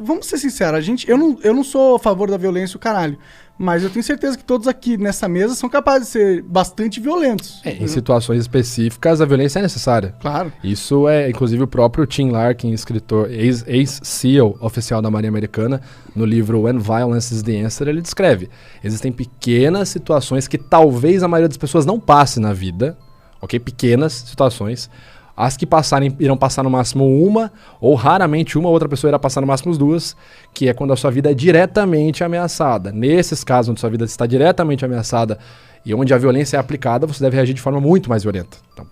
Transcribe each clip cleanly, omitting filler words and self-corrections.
vamos ser sinceros, eu não sou a favor da violência, o caralho. Mas eu tenho certeza que todos aqui nessa mesa são capazes de ser bastante violentos. Em situações específicas, a violência é necessária. Claro. Isso é, inclusive, o próprio Tim Larkin, escritor, ex-CEO oficial da Marinha Americana, no livro When Violence is the Answer, ele descreve. Existem pequenas situações que talvez a maioria das pessoas não passe na vida, ok? Pequenas situações. As que passarem irão passar no máximo uma, ou raramente uma outra pessoa irá passar no máximo duas, que é quando a sua vida é diretamente ameaçada. Nesses casos onde sua vida está diretamente ameaçada e onde a violência é aplicada, você deve reagir de forma muito mais violenta. Então,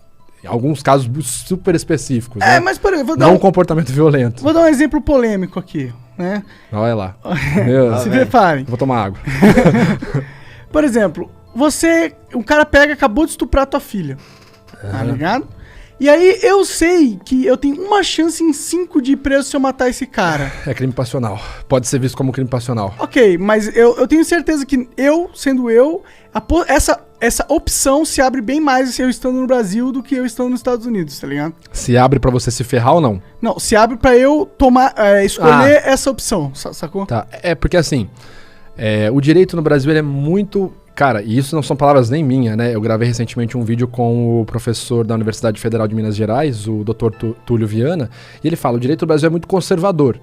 em alguns casos super específicos, né? Mas peraí, não um comportamento violento. Vou dar um exemplo polêmico aqui, né? Olha lá. Se preparem. Vou tomar água. Por exemplo, um cara acabou de estuprar tua filha, tá ligado? E aí eu sei que eu tenho uma chance em 5 de ir preso se eu matar esse cara. É crime passional. Pode ser visto como crime passional. Ok, mas eu tenho certeza que essa opção se abre bem mais se eu estando no Brasil do que eu estando nos Estados Unidos, tá ligado? Se abre pra você se ferrar ou não? Não, se abre pra eu escolher essa opção, sacou? Tá, porque assim, o direito no Brasil ele é muito... Cara, e isso não são palavras nem minhas, né? Eu gravei recentemente um vídeo com o professor da Universidade Federal de Minas Gerais, o Dr. Túlio Viana, e ele fala, o direito do Brasil é muito conservador,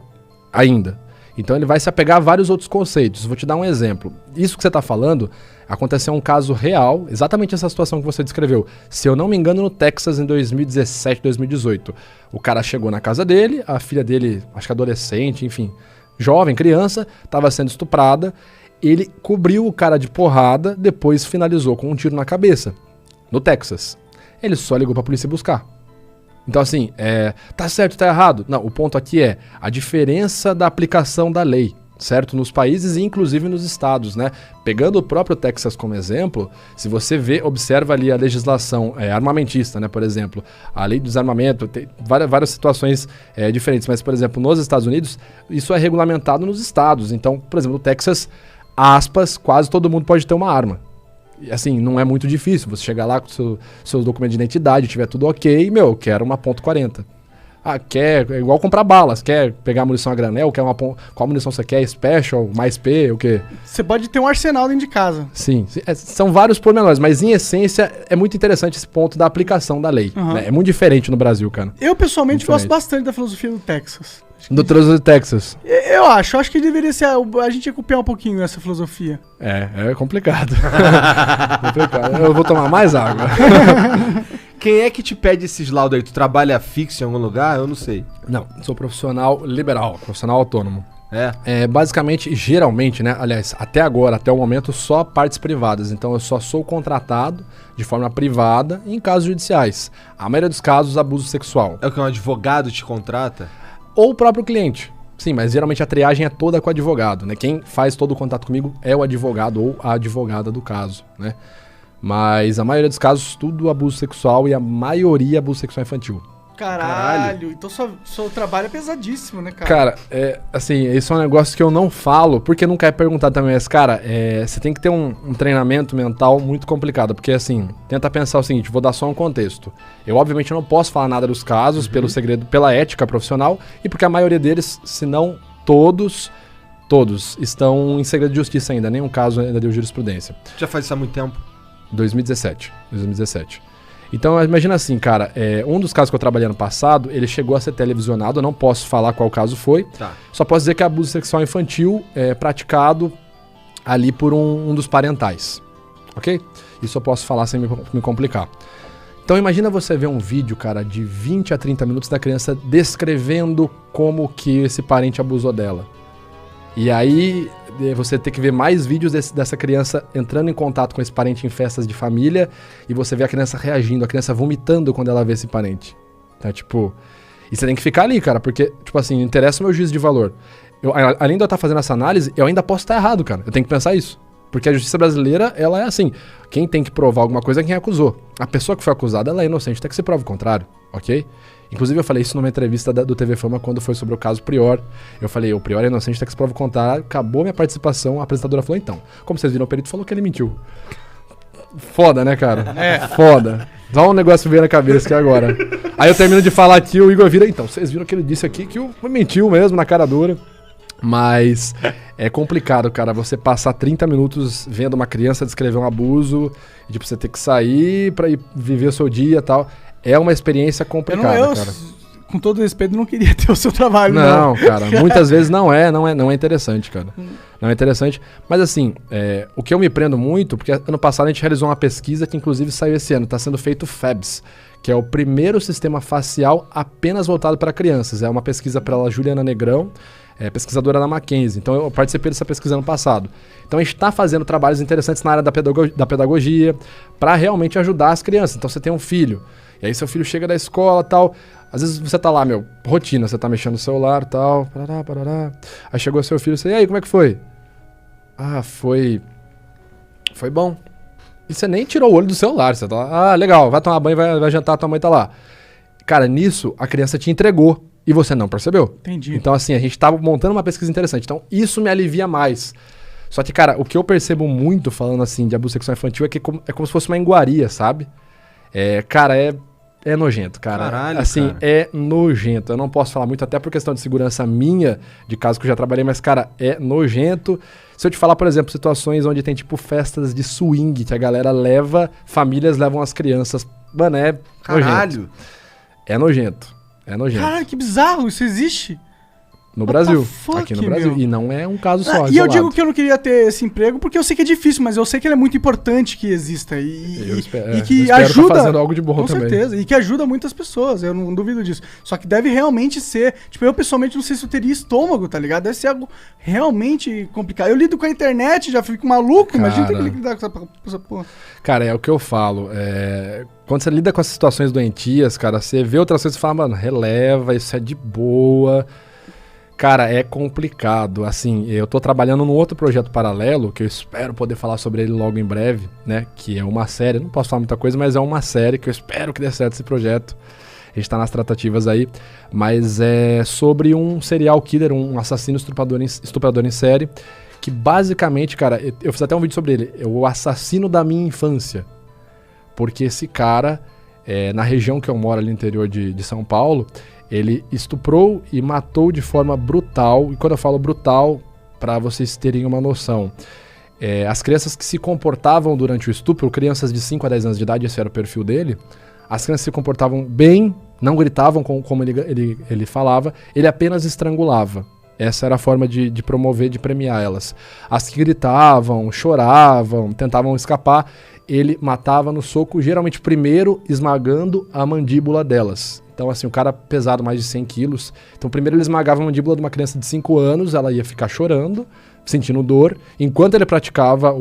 ainda. Então ele vai se apegar a vários outros conceitos. Vou te dar um exemplo. Isso que você está falando, aconteceu um caso real, exatamente essa situação que você descreveu. Se eu não me engano, no Texas, em 2017, 2018. O cara chegou na casa dele, a filha dele, acho que adolescente, enfim, jovem, criança, estava sendo estuprada. Ele cobriu o cara de porrada, depois finalizou com um tiro na cabeça, no Texas. Ele só ligou pra polícia buscar. Então assim, tá certo, tá errado? Não, o ponto aqui é a diferença da aplicação da lei, certo? Nos países e inclusive nos estados, né? Pegando o próprio Texas como exemplo, se você observa ali a legislação armamentista, né? Por exemplo, a lei do desarmamento, tem várias situações diferentes, mas por exemplo, nos Estados Unidos, isso é regulamentado nos estados. Então, por exemplo, no Texas, aspas, quase todo mundo pode ter uma arma. E assim, não é muito difícil. Você chegar lá com seus documentos de identidade, tiver tudo ok, quero uma .40. É igual comprar balas. Quer pegar munição a granel? Qual munição você quer? Special? Mais P? O quê? Você pode ter um arsenal dentro de casa. Sim. São vários pormenores, mas em essência é muito interessante esse ponto da aplicação da lei. Né? É muito diferente no Brasil, cara. Eu pessoalmente gosto bastante da filosofia do Texas. Do Trânsito de Texas. Eu acho que deveria ser. A gente ia copiar um pouquinho essa filosofia. É complicado. Eu vou tomar mais água. Quem é que te pede esses laudos aí? Tu trabalha fixo em algum lugar? Eu não sei. Não, sou profissional liberal, profissional autônomo. Basicamente, geralmente, né? Aliás, até agora, até o momento, só partes privadas. Então eu só sou contratado de forma privada em casos judiciais. A maioria dos casos, abuso sexual. É o que um advogado te contrata? Ou o próprio cliente. Sim, mas geralmente a triagem é toda com o advogado, né? Quem faz todo o contato comigo é o advogado ou a advogada do caso, né? Mas a maioria dos casos, tudo abuso sexual e a maioria abuso sexual infantil. Caralho. Então seu trabalho é pesadíssimo, né, cara? Cara, assim, isso é um negócio que eu não falo, porque nunca é perguntado também, mas, cara, você tem que ter um treinamento mental muito complicado, porque, assim, tenta pensar o seguinte, vou dar só um contexto. Eu, obviamente, não posso falar nada dos casos, pelo segredo, pela ética profissional, e porque a maioria deles, se não todos estão em segredo de justiça ainda, nenhum caso ainda deu jurisprudência. Já faz isso há muito tempo? 2017. Então, imagina assim, cara, um dos casos que eu trabalhei ano passado, ele chegou a ser televisionado, eu não posso falar qual caso foi, só posso dizer que é abuso sexual infantil praticado ali por um dos parentais, ok? Isso eu posso falar sem me complicar. Então, imagina você ver um vídeo, cara, de 20 a 30 minutos da criança descrevendo como que esse parente abusou dela. E aí você tem que ver mais vídeos dessa criança entrando em contato com esse parente em festas de família e você vê a criança reagindo, a criança vomitando quando ela vê esse parente. Tá, tipo... E você tem que ficar ali, cara, porque, tipo assim, interessa o meu juízo de valor. Além de eu estar fazendo essa análise, eu ainda posso estar errado, cara. Eu tenho que pensar isso. Porque a justiça brasileira, ela é assim, quem tem que provar alguma coisa é quem acusou. A pessoa que foi acusada, ela é inocente, até que se prove o contrário, ok? Inclusive eu falei isso numa entrevista do TV Fama quando foi sobre o caso Prior. Eu falei, o Prior é inocente, até que se prove o contrário, acabou minha participação, a apresentadora falou, então, como vocês viram, o perito falou que ele mentiu. Foda, né, cara? Foda. Só um negócio veio na cabeça aqui agora. Aí eu termino de falar aqui, o Igor vira, então, vocês viram que ele disse aqui que mentiu mesmo, na cara dura. Mas é complicado, cara, você passar 30 minutos vendo uma criança descrever um abuso, e, tipo, você ter que sair pra ir viver o seu dia e tal. É uma experiência complicada, cara. Com todo respeito, não queria ter o seu trabalho, não. Não, cara, muitas vezes não é interessante, cara. Não é interessante. Mas assim, o que eu me prendo muito, porque ano passado a gente realizou uma pesquisa que inclusive saiu esse ano, tá sendo feito o FABS, que é o primeiro sistema facial apenas voltado para crianças. É uma pesquisa pela Juliana Negrão, pesquisadora da Mackenzie. Então eu participei dessa pesquisa ano passado. Então a gente está fazendo trabalhos interessantes na área da pedagogia para realmente ajudar as crianças. Então você tem um filho, e aí seu filho chega da escola e tal, às vezes você tá lá, rotina, você tá mexendo no celular e tal, parará. Aí chegou seu filho, você, e aí, como é que foi? Ah, foi bom. E você nem tirou o olho do celular, você tá lá, legal, vai tomar banho, vai jantar, tua mãe tá lá. Cara, nisso, a criança te entregou e você não percebeu. Entendi. Então, assim, a gente tava montando uma pesquisa interessante. Então, isso me alivia mais. Só que, cara, o que eu percebo muito falando, assim, de abuso sexual infantil é que é como se fosse uma iguaria, sabe? Cara, é nojento, cara. Caralho, assim, cara. É nojento. Eu não posso falar muito, até por questão de segurança minha, de caso que eu já trabalhei, mas, cara, é nojento. Se eu te falar, por exemplo, situações onde tem, tipo, festas de swing, que a galera famílias levam as crianças. Mano, Caralho. Nojento. É nojento. Caralho, que bizarro, isso existe? No Brasil. Fuck, Aqui no Brasil. meu. E não é um caso só. E eu digo que eu não queria ter esse emprego porque eu sei que é difícil, mas eu sei que ele é muito importante que exista. E que ajuda. Tá fazendo algo de bom com também. certeza. E que ajuda muitas pessoas, eu não duvido disso. Só que deve realmente ser. Tipo, eu pessoalmente não sei se eu teria estômago, tá ligado? Deve ser algo realmente complicado. Eu lido com a internet, já fico maluco, Cara, imagina ter que lidar com essa porra. Cara, é o que eu falo. Quando você lida com essas situações doentias, cara, você vê outras coisas e fala, mano, releva, isso é de boa. Cara, é complicado. Assim, eu tô trabalhando num outro projeto paralelo, que eu espero poder falar sobre ele logo em breve, né? Que é uma série, não posso falar muita coisa, mas é uma série que eu espero que dê certo esse projeto. A gente tá nas tratativas aí. Mas é sobre um serial killer, um assassino estuprador em série, que basicamente, cara, eu fiz até um vídeo sobre ele, é o assassino da minha infância. Porque esse cara, na região que eu moro, ali no interior de São Paulo, ele estuprou e matou de forma brutal. E quando eu falo brutal, para vocês terem uma noção, as crianças que se comportavam durante o estupro, crianças de 5 a 10 anos de idade, esse era o perfil dele, as crianças se comportavam bem, não gritavam como ele falava, ele apenas estrangulava. Essa era a forma de promover, de premiar elas. As que gritavam, choravam, tentavam escapar, ele matava no soco, geralmente primeiro esmagando a mandíbula delas. Então, assim, o cara pesado mais de 100 quilos. Então, primeiro ele esmagava a mandíbula de uma criança de 5 anos, ela ia ficar chorando, sentindo dor, enquanto ele praticava a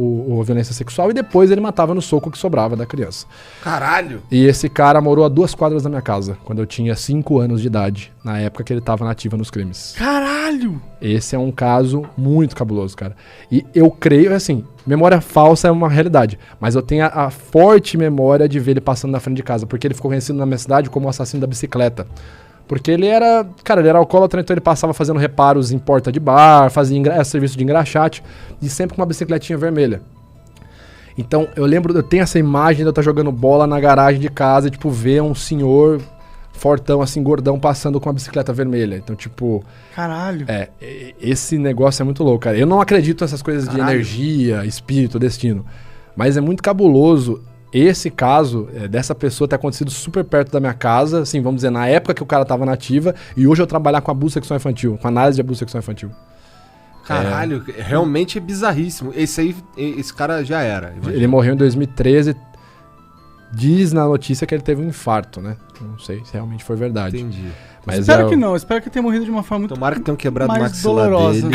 violência sexual, e depois ele matava no soco que sobrava da criança. Caralho! E esse cara morou a 2 quadras da minha casa, quando eu tinha 5 anos de idade, na época que ele tava na ativa nos crimes. Caralho! Esse é um caso muito cabuloso, cara. E eu creio, assim, memória falsa é uma realidade, mas eu tenho a forte memória de ver ele passando na frente de casa, porque ele ficou conhecido na minha cidade como o assassino da bicicleta. Porque ele era alcoólatra, então ele passava fazendo reparos em porta de bar, fazia serviço de engraxate, e sempre com uma bicicletinha vermelha. Então, eu tenho essa imagem de eu estar jogando bola na garagem de casa e, tipo, ver um senhor fortão, assim, gordão, passando com uma bicicleta vermelha. Então, tipo... Caralho. Esse negócio é muito louco, cara. Eu não acredito nessas coisas de energia, espírito, destino. Mas é muito cabuloso esse caso dessa pessoa ter acontecido super perto da minha casa, assim, vamos dizer, na época que o cara tava na ativa, e hoje eu trabalhar com abuso sexual infantil, com análise de abuso sexual infantil. Caralho, realmente é bizarríssimo. Esse cara já era. Imagina. Ele morreu em 2013. Diz na notícia que ele teve um infarto, né? Não sei se realmente foi verdade. Entendi. Mas espero que não. Espero que tenha morrido de uma forma muito Tomara que tenham quebrado o mais maxilar dolorosa. dele.